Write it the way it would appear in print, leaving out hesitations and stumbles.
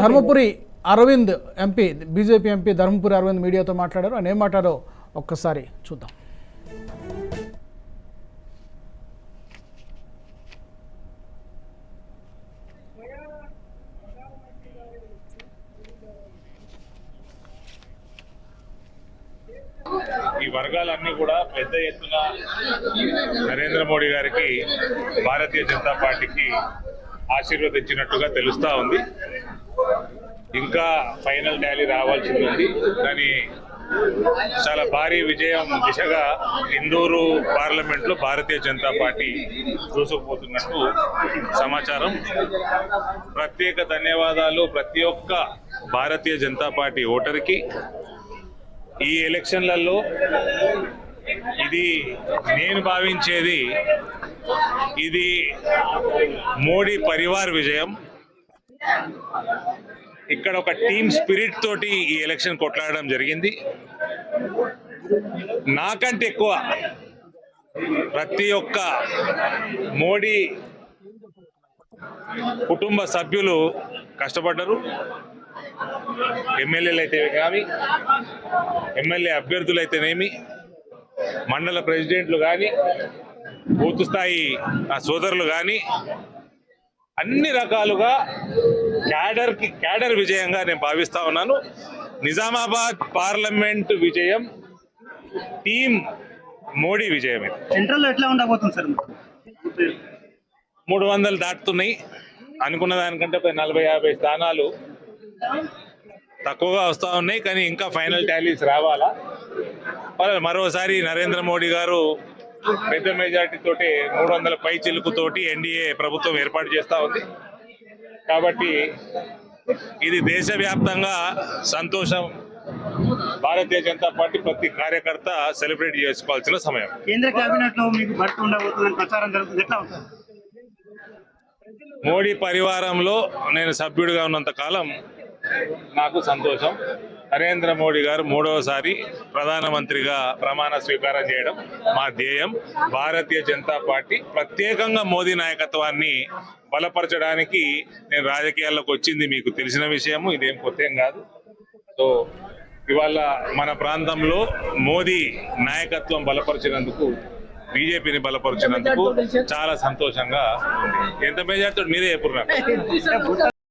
Dharmapuri Arvind MP BJP MP Dharmapuri Arvind మీడియాతో మాట్లాడారు. ఆయన ఏం మాట్లాడారో ఒక్కసారి చూద్దాం. ఈ వర్గాలన్నీ కూడా పెద్ద ఎత్తున నరేంద్ర మోడీ గారికి భారతీయ జనతా పార్టీకి ఆశీర్వదించినట్టుగా తెలుస్తా ఉంది. ఇంకా ఫైనల్ టాలీ రావాల్సి ఉంది, కానీ చాలా భారీ విజయం దిశగా ఇందూరు పార్లమెంట్లో భారతీయ జనతా పార్టీ దూసుకుపోతున్నట్టు సమాచారం. ప్రత్యేక ధన్యవాదాలు ప్రతి ఒక్క భారతీయ జనతా పార్టీ ఓటర్కి. ఈ ఎలక్షన్లలో ఇది నేను భావించేది ఇది మోడీ పరివార్ విజయం. ఇక్కడ ఒక టీమ్ స్పిరిట్ తోటి ఈ ఎలక్షన్ కొట్లాడడం జరిగింది. నాకంటే ఎక్కువ ప్రతి ఒక్క మోడీ కుటుంబ సభ్యులు కష్టపడ్డారు. ఎమ్మెల్యేలు అయితే కానీ, ఎమ్మెల్యే అభ్యర్థులు అయితేనేమి, మండల ప్రెసిడెంట్లు కానీ, బూత్ స్థాయి సోదరులు కానీ, అన్ని రకాలుగా క్యాడర్ విజయంగా నేను భావిస్తా ఉన్నాను. నిజామాబాద్ పార్లమెంట్ విజయం టీం మోడీ విజయం. సెంట్రల్ ఎట్లా ఉండబోతుంది సార్? 300 దాటుతున్నాయి. అనుకున్న దానికంటే 40-50 స్థానాలు తక్కువగా వస్తూ ఉన్నాయి, కానీ ఇంకా ఫైనల్ టాలీస్ రావాలా. మరోసారి నరేంద్ర మోడీ గారు పెద్ద మెజార్టీ తోటి 300 పై చిలుకుతోటి ఎన్డీఏ ప్రభుత్వం ఏర్పాటు చేస్తూ ఉంది. కాబట్టి ఇది దేశవ్యాప్తంగా సంతోషం. భారతీయ జనతా పార్టీ ప్రతి కార్యకర్త సెలబ్రేట్ చేసుకోవాల్సిన సమయం. కేంద్ర కేబినెట్ లో మీకు భర్తీ ఉండబోతుందని ప్రచారం జరుగుతుంది, ఎట్లా ఉంటుంది? మోడీ పరివారంలో నేను సభ్యుడిగా ఉన్నంత కాలం నాకు సంతోషం. నరేంద్ర మోడీ గారు 3వసారి ప్రధానమంత్రిగా ప్రమాణ స్వీకారం చేయడం మా ధ్యేయం. భారతీయ జనతా పార్టీ ప్రత్యేకంగా మోదీ నాయకత్వాన్ని బలపరచడానికి నేను రాజకీయాల్లోకి వచ్చింది మీకు తెలిసిన విషయము, ఇదేం కొత్తేం కాదు. సో ఇవాళ మన ప్రాంతంలో మోదీ నాయకత్వం బలపరిచినందుకు, బీజేపీని బలపరిచినందుకు చాలా సంతోషంగా ఉంది. ఎంత మెజార్టీ మీరే ఎప్పుడు